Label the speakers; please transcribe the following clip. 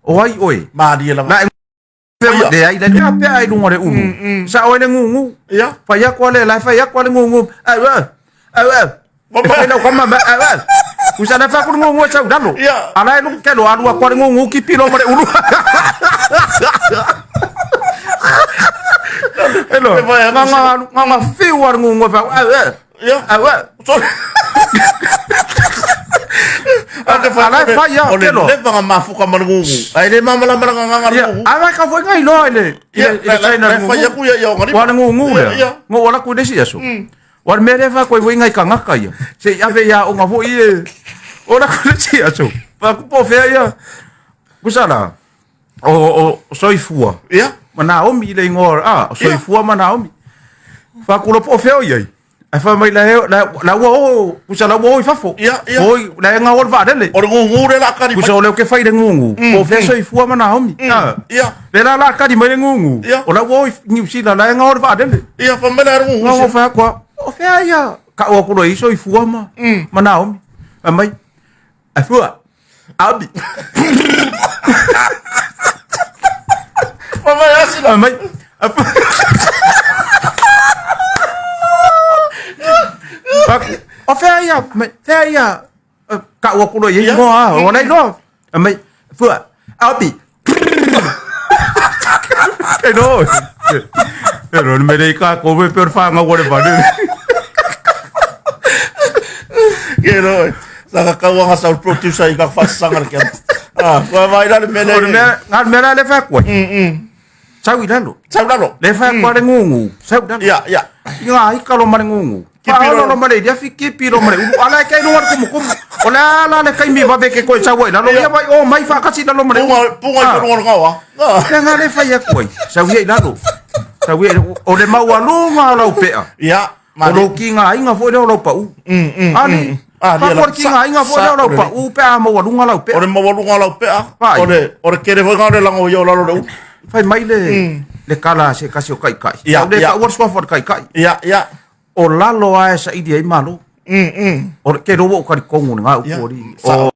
Speaker 1: Oi oi.
Speaker 2: Madi la.
Speaker 1: Na de ai le pe ai lungo le unu. Sa oi le ngungu.
Speaker 2: Ya.
Speaker 1: Fa ya kwa le la fa ya kwa le ngungu. Fa na kama Usana fa ku ngungu sa dalo. Ala lu ke lo alu kwa le ngungu ki pilo mo le unu. Hello. Nganga fi war ngungu fa.
Speaker 2: Ya.
Speaker 1: Ala fa ya ke lo.
Speaker 2: Le va mafuka mangungu. Ai le mama la nganga ngungu.
Speaker 1: Ala ka foi ngai lo ile.
Speaker 2: Le fa ya ku ya ngari.
Speaker 1: Wa ngungu le. Ngo wala ku desi aso. War mere fa ko ngai ka ngaka ya. Se ya ve ya o ngavo ie. Ora ku desi aso. Pa ku po fe ya. Kusala. O soifua.
Speaker 2: Ya.
Speaker 1: Manaomi le ngor soifua manaomi. Fa ku lo po fe ye. Ai fa mai la wo kusala wo fafo. Oi la nga wol va dele.
Speaker 2: O ngungu le la ka di.
Speaker 1: Kusala ke fa de ngungu. Po fe soifua manaomi.
Speaker 2: Ya.
Speaker 1: Le la ka di mai ngungu. O la wo ni si la nga wol va dele.
Speaker 2: Ya fa mai la ngungu.
Speaker 1: Ngo fa kwa. O fe ya. Ka o ku lo iso ifua ma. Manaomi. Amai. Afua. Abi.
Speaker 2: Mama ya sila.
Speaker 1: Amai. O fe ya. Ka o ku lo ye ngo o nei lo. Amai. Afua. Abi. No. Pero me dei ka ko be per fa nga wo de ba de.
Speaker 2: Kero. Saka kawa nga sa producer ka fasangar ka. Ko vai dar mele.
Speaker 1: Ngal mele le fa ko. Sau idalo. Le fa ko de ngungu. Sau dalo.
Speaker 2: Ya.
Speaker 1: Nga ikalo mare ngungu. Palo lo mare dia fiki piro mare. Ala kai no war kum. Ola la le kai mi va be ke ko sau ina lo ya vai o mai fa ka si dalo mare.
Speaker 2: Punga ko ngawa.
Speaker 1: Nga le fa ya ko. Sau ia idalo. Sau ia o le mau alu nga lo pea.
Speaker 2: Ya.
Speaker 1: O lo ki nga inga fo de lo pa u. Ani. Pa por ki nga inga fo de lo pa u pe a mo walu nga lo pe.
Speaker 2: Ore mo walu nga lo pe. Ore kere fo nga le lango yo la lo.
Speaker 1: Fai mai le kala se kasi o kai.
Speaker 2: Ya.
Speaker 1: Le ka war swa for kai.
Speaker 2: Ya.
Speaker 1: O lalo a sa idi ai malo. O ke ro o ka kongu nga u ko ri.